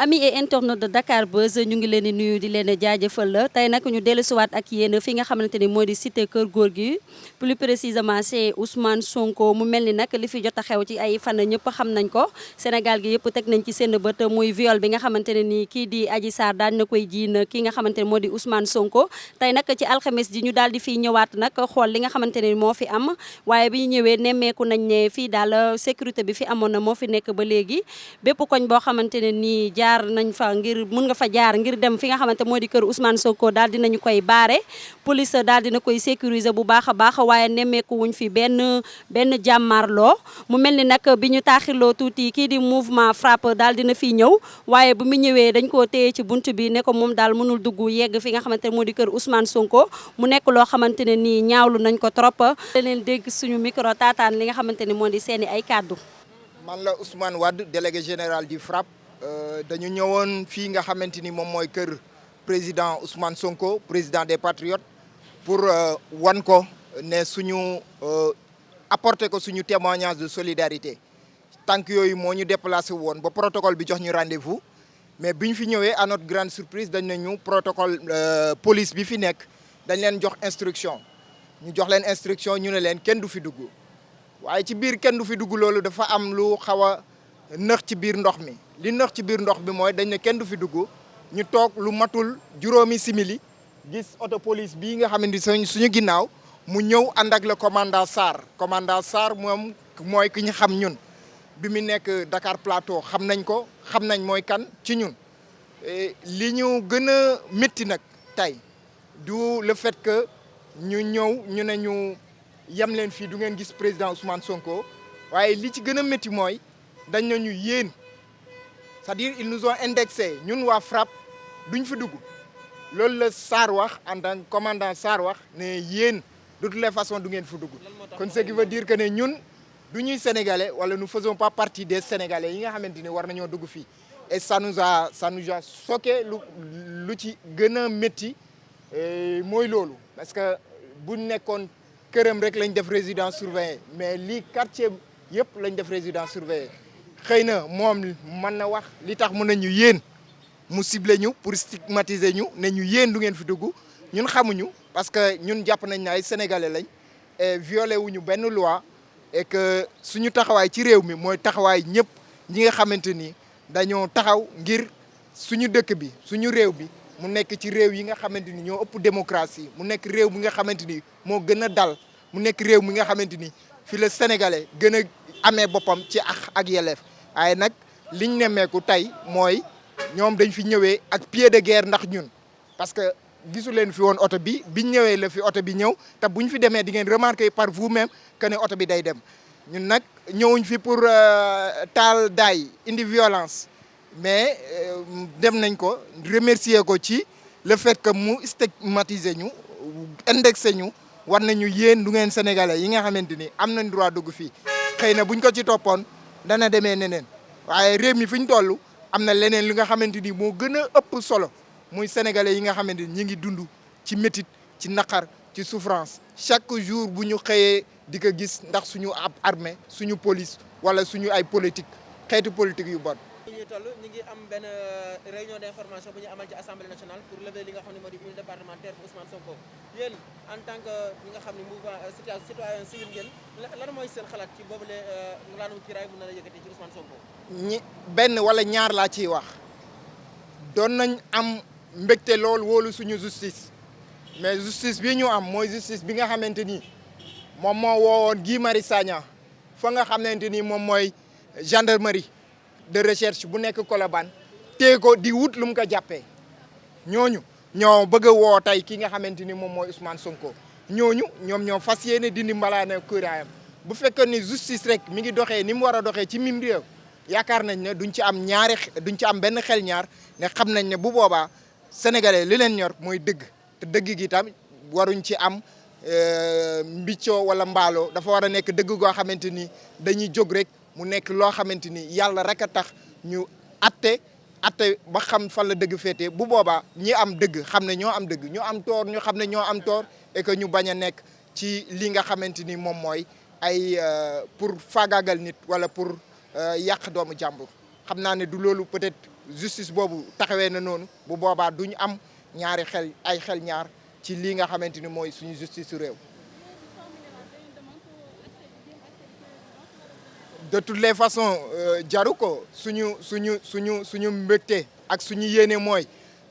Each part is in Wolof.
Amis et internautes de Dakar Buzz ñu ngi leen di nuyu di leen jaajëfal la tey nag ñu dellusiwaat ak yéen fi nga xamante ni moo di cité Kër Gorgui plus précisément c'est Ousmane Sonko mu mel ni nag li fi jot a xew ci ay fan ñëpp xam nañ ko Sénégal gi yëpp teg nañ ci seen bët muy viol bi nga xamante ne nii kii di Adji Sarr daan na koy jiin ki nga xamante ne moo di Ousmane Sonko tey nag ci alxames ji ñu daal di fiy ñëwaat nag xool li nga xamante ne moo fi am waaye bi ñu ñëwee nemmeeku nañ ne fii daal sécurité bi fi amoon na moo fi nekk ba léegi bépp koñ boo xamante ne nii jaar nañ fa ngir mun nga fa jaar ngir dem fi nga xamante moo di kër Ousmane Sonko daal dinañu koy baare police daal dina koy sécuriser bu baax a baax waaye nemmeeku wuñ fi benn jàmmarloo mu mel ni nag bi ñu taaxirloo tuuti kii di mouvement frappe daal dina fi ñëw waaye bu mu ñëwee dañ koo téye ci bunt bi ne ko moom daal mënul dugg yegg fi nga xamante ne moo di kër Ousmane Sonko mu nekk loo xamante ne nii ñaawlu nañ ko trop da leen dégg suñu micro taataan li nga xamante ne moo di seeni ay kàddu. Man la Ousmane Wade délégué général du FRAPP dañu ñëwoon fii nga xamante ni moom mooy kër président Ousmane Sonko président des Patriotes pour wan ko ne suñu apporter ko suñu témoignage de solidarité tànk yooyu moo ñu déplacé woon ba protocole bi jox ñu rendez-vous mais bi ñu fi ñëwee à notre grande surprise dañ ne ñu protocole police bi fi nekk dañ leen jox instruction ñu jox leen instruction ñu ne leen kenn du fi dugg waaye ci biir kenn du fi dugg loolu dafa am lu xaw a nëx ci biir ndox mi li nëx ci biir ndox bi mooy dañ ne kenn du fi dugg ñu toog lu matul juróomi simili gis auto police bii nga xamante ni suñu ginnaaw mu ñëw ànd ak le commandant Sarr moom mooy ki ñu xam ñun bi mu nekk Dakar Plateau xam nañ ko xam nañ mooy kan ci ñun li ñu gën a métti nag tey du le fait que ñu ñëw ñu ne ñu yem leen fii du ngeen gis président Ousmane Sonko waaye li ci gën a métti mooy dañ na ñu yéen c'est-à-dire ils nous ont indexé ñun waa FRAPP duñ fi dugg loolu la Sarr wax en tant que commandant Sarr wax ne yéen de toutes les façons du ngeen fi dugg kon ce qui veut dire que ne ñun du ñuy sénégalais wala nous faisons pas partie des sénégalais yi nga xamante ni war nañoo dugg fii et ça nous a choqué lu ci gën a métti mooy loolu parce que bu nekkoon këram rek lañ def résidence surveillée mais lii quartier yëpp lañ def résidence surveillée xëy na moom mën na wax li tax mën nañu yéen mu ciblé ñu pour stigmatiser ñu ne ñu yéen du ngeen fi dugg ñun xamuñu parce que ñun jàpp nañ ne ay sénégalais lañ et violé wuñu benn loi et que suñu taxawaay ci réew mi mooy taxawaay ñëpp ñi nga xamante ni dañoo taxaw ngir suñu dëkk bi suñu réew bi mu nekk ci réew yi nga xamante ni ñoo ëpp démocratie mu nekk réew mi nga xamante ni moo gën a dal mu nekk réew mi nga xamante ni fi la sénégalais gën a amee boppam ci ak yelleef waaye nag liñ nemmeeku tey mooy ñoom dañ fi ñëwee ak pied de guerre ndax ñun parce que gisu leen fi woon oto bi biñ ñëwee la fi oto bi ñëw te buñ fi demee di ngeen remarquer par vous-même que ne oto bi day dem ñun nag ñëwuñ fi pour taal daay indi violence mais dem nañ ko remercier ko ci le fait que mu stigmatiser ñu indexé ñu war nañu yéen du ngeen sénégalais yi nga xamante ni am nañ droit dugg fii xëy na buñ ko ci toppoon dana demee neneen waaye réew mi fi ñu toll am na leneen li nga xamante ni moo gën a ëpp solo muy sénégalais yi nga xamante ni ñi ngi dund ci métit ci naqar ci souffrance chaque jour bu ñu xëyee di ko gis ndax suñu ab armée suñu police wala suñu ay politique xeetu politique yu bon. ñuy toll ñu ngi am benn réunion d'information bu ñu amal ci assemblée nationale pour lever li nga xam ne moo di immunité parlementaire pour Ousmane Sonko yéen en tant que ñi nga xam ne mouvement citoyen civil ngeen lan mooy seen xalaat ci boobu laanum kiiraay mën na la yëkkati ci Ousmane Sonko. benn wala ñaar laa ciy wax doon nañ am mbégte lool wóolu suñu justice mais justice bi ñu am mooy justice bi nga xamante ni moom moo woowoon Guy Marius Sagna fa nga xamante ni moom mooy gendarmerie de recherche bu nekk Colobane téye ko di wut lu mu ko jàppee ñooñu ñoo bëgg a woo tey ki nga xamante ni moom mooy Ousmane Sonko ñooñu ñoom ñoo fas yéene dindi mbalaane kuuraayam bu fekkee ni justice rek mi ngi doxee ni mu war a doxee ci mim réew yaakaar nañ ne duñ ci am benn xel ñaar ne xam nañ ne bu boobaa sénégalais li leen ñor mooy dëgg te dëgg gi tam waruñ ci am mbiccoo wala mbaaloo dafa war a nekk dëgg goo xamante ni dañuy jóg rek mu nekk loo xamante ni yàlla rek a tax ñu atte ba xam fan la dëgg féete bu boobaa ñi am dëgg xam ne ñoo am dëgg ñu am toor ñu xam ne ñoo am toor et que ñu bañ a nekk ci li nga xamante ni moom mooy ay pour faagaagal nit wala pour yàq doomu jàmbur xam naa ne du loolu peut-être justice boobu taxawee na noonu bu boobaa duñu am ñaari xel ay xel ñaar ci lii nga xamante ni mooy suñu justice su réew. De toutes les façons jaru ko suñu mbégte ak suñu yéene mooy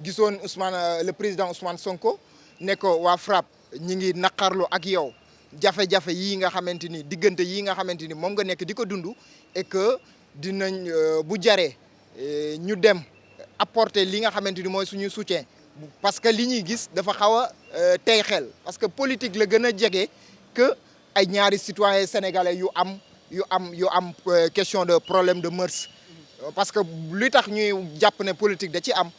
gisoon Ousmane le président Ousmane Sonko ne ko waa FRAPP ñi ngi naqarlu ak yow jafe-jafe yii nga xamante ni diggante yii nga xamante ni moom nga nekk di ko dund et que dinañ bu jaree ñu dem apporter li nga xamante ni mooy suñu soutien parce que li ñuy gis dafa xaw a tey xel parce que politique la gën a jege que ay ñaari citoyens sénégalais yu am question de problème de mœurs parce que li tax ñuy jàpp ne politique da ci am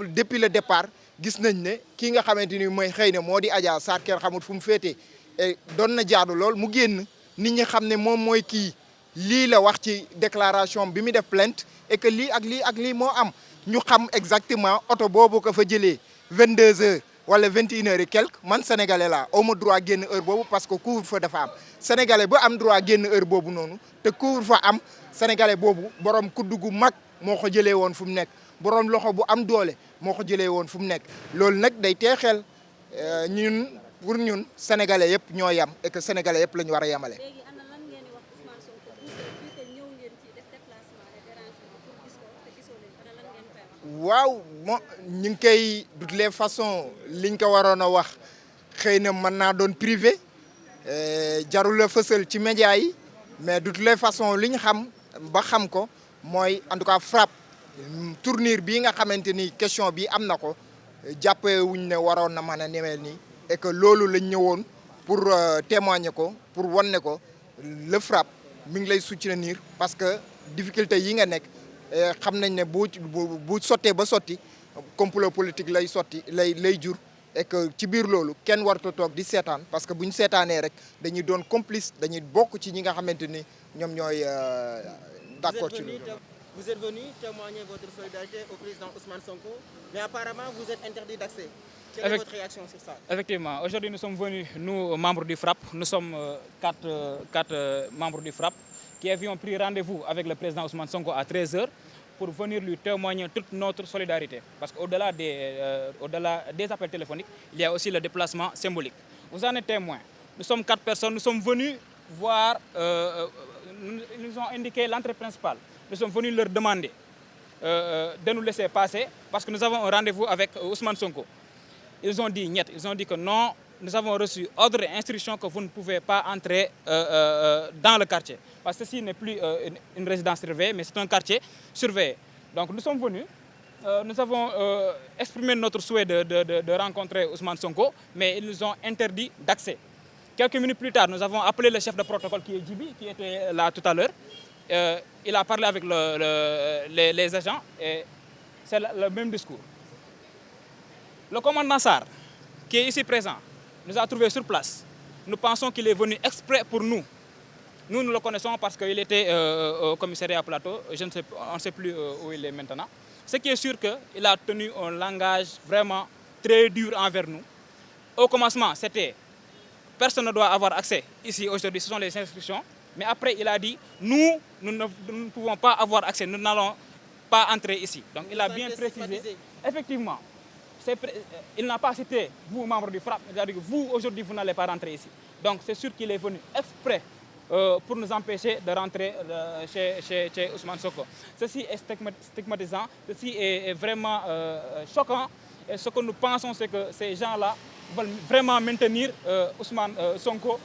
depuis le départ gis nañ ne kii nga xamante ni mooy xëy na moo di Adja Sarr kenn xamul fu mu féetee et doon na jaadu lool mu génn nit ñi xam ne moom mooy kii lii la wax ci déclaration bi mu def plainte et que lii ak lii moo am ñu xam exactement oto boobu ko fa jëlee 22h wala 21h et quelque man sénégalais laa aw ma droit génn heure boobu parce que couvre-feu dafa am sénégalais ba am droit génn heure boobu noonu te couvre-feu am sénégalais boobu borom kuddu gu mag moo ko jëlee woon fu mu nekk borom loxo bu am doole moo ko jëlee woon fu mu nekk loolu nag day tee xel ñun pour ñun sénégalais yëpp ñoo yem et que sénégalais yëpp la ñu war a yemale. waaw mo ñu ngi koy de toutes les façons liñ ko waroon a wax xëy na mën naa doon privé jarul la fësal ci média yi mais de toutes les façons li ñu xam ba xam ko mooy en tout cas FRAPP tournure bii nga xamante ni question bi am na ko jàppee wuñ ne waroon na mën a nemeel nii et que loolu lañ ñëwoon pour témoigner ko pour wan ne ko le FRAPP mi ngi lay soutenir parce que difficulté yi nga nekk xam nañ ne bu sottee ba sotti complot politique lay sotti lay jur et que ci biir loolu kenn warut a toog di seetaan parce que bu ñu seetaanee rek dañuy doon complice dañuy bokk ci ñi nga xamante ni ñoom ñooy d'accord ci loolu. Vous êtes venu témoigner votre solidarité au président Ousmane Sonko, mais apparemment vous êtes interdit d'accès. Quelle est votre réaction sur ça? Effectivement, aujourd'hui nous sommes venus, nous membres du FRAPP, nous sommes quatre membres du FRAPP qui avions pris rendez-vous avec le président Ousmane Sonko à 13h pour venir lui témoigner toute notre solidarité. Parce qu'au-delà des appels téléphoniques, il y a aussi le déplacement symbolique. Vous en êtes témoin. Nous sommes 4 personnes, nous sommes venus voir, ils nous ont indiqué l'entrée principale. Nous sommes venus leur demander de nous laisser passer parce que nous avons un rendez-vous avec Ousmane Sonko. Ils ont dit niet, ils ont dit que non, nous avons reçu ordre et instruction que vous ne pouvez pas entrer dans le quartier. Parce que ceci n'est plus une résidence surveillée, mais c'est un quartier surveillé. Donc nous sommes venus, nous avons exprimé notre souhait de rencontrer Ousmane Sonko, mais ils nous ont interdit d'accès. Quelques minutes plus tard, nous avons appelé le chef de protocole qui est Djibi, qui était là tout à l'heure. Il a parlé avec les agents et c'est le même discours. Le commandant Sarr, qui est ici présent, nous a trouvés sur place. Nous pensons qu'il est venu exprès pour nous. Nous le connaissons parce qu'il était au commissariat Plateau. On ne sait plus où il est maintenant. Ce qui est sûr qu'il a tenu un langage vraiment très dur envers nous. Au commencement, c'était personne ne doit avoir accès ici aujourd'hui, ce sont les inscriptions. Mais après, il a dit, nous ne pouvons pas avoir accès, nous n'allons pas entrer ici. Donc il a bien précisé. Effectivement, il n'a pas cité vous, membres du FRAPP, il a dit que vous, aujourd'hui, vous n'allez pas rentrer ici. Donc c'est sûr qu'il est venu exprès pour nous empêcher de rentrer chez Ousmane Sonko. Ceci est stigmatisant, ceci est vraiment choquant. Et ce que nous pensons, c'est que ces gens-là veulent vraiment maintenir Ousmane Sonko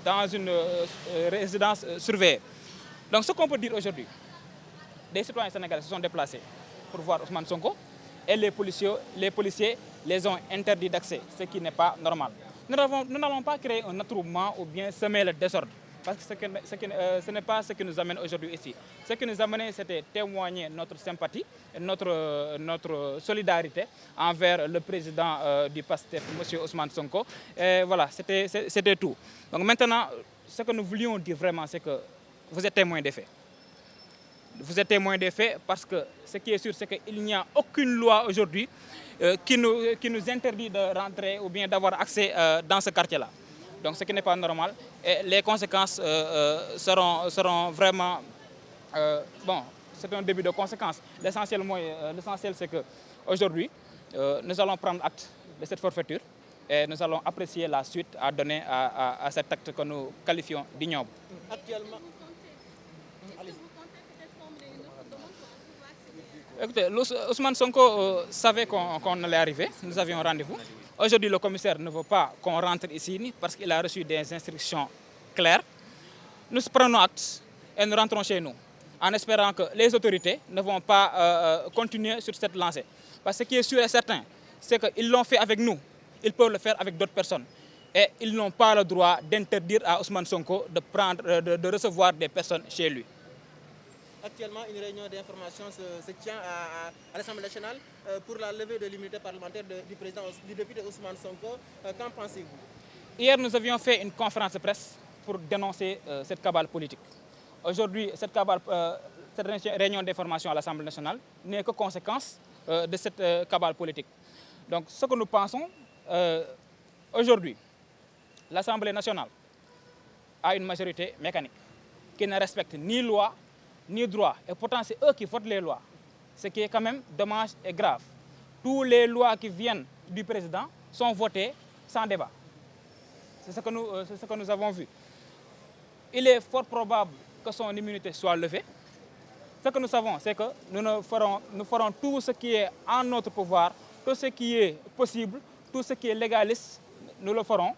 dans une résidence surveillée. Donc ce qu'on peut dire aujourd'hui, des citoyens sénégalais se sont déplacés pour voir Ousmane Sonko et les policiers les ont interdits d'accès, ce qui n'est pas normal. Nous n'allons pas créer un attroupement ou bien semer le désordre, parce que ce n'est pas ce qui nous amène aujourd'hui ici. Ce qui nous amène, c'était témoigner notre sympathie, notre solidarité envers le président du PASTEF, M. Ousmane Sonko. Et voilà, c'était tout. Donc maintenant, ce que nous voulions dire vraiment, c'est que vous êtes témoin des faits. Vous êtes témoin des faits parce que ce qui est sûr, c'est qu'il n'y a aucune loi aujourd'hui qui nous interdit de rentrer ou bien d'avoir accès dans ce quartier-là. Donc ce qui n'est pas normal. Et les conséquences seront vraiment... bon, c'est un début de conséquence. L'essentiel, c'est qu'aujourd'hui, nous allons prendre acte de cette forfaiture et nous allons apprécier la suite à donner à cet acte que nous qualifions d'ignoble. Actuellement, écoutez, Ousmane Sonko savait qu'on allait arriver, nous avions rendez-vous. Aujourd'hui, le commissaire ne veut pas qu'on rentre ici parce qu'il a reçu des instructions claires. Nous prenons acte et nous rentrons chez nous, en espérant que les autorités ne vont pas continuer sur cette lancée. Parce que ce qui est sûr et certain, c'est qu'ils l'ont fait avec nous, ils peuvent le faire avec d'autres personnes. Et ils n'ont pas le droit d'interdire à Ousmane Sonko de recevoir des personnes chez lui. actuellement, une réunion d'information se tient à l'Assemblée nationale pour la levée de l'immunité parlementaire du député Ousmane Sonko. Qu'en pensez-vous? Hier, nous avions fait une conférence de presse pour dénoncer cette cabale politique. Aujourd'hui, cette réunion d'information à l'Assemblée nationale n'est que conséquence de cette cabale politique. Donc, ce que nous pensons, aujourd'hui, l'Assemblée nationale a une majorité mécanique qui ne respecte ni loi, ni droit. Et pourtant, c'est eux qui votent les lois. Ce qui est quand même dommage et grave. Toutes les lois qui viennent du président sont votées sans débat. C'est ce que nous avons vu. Il est fort probable que son immunité soit levée. Ce que nous savons, c'est que nous ferons tout ce qui est en notre pouvoir, tout ce qui est possible, tout ce qui est légaliste, nous le ferons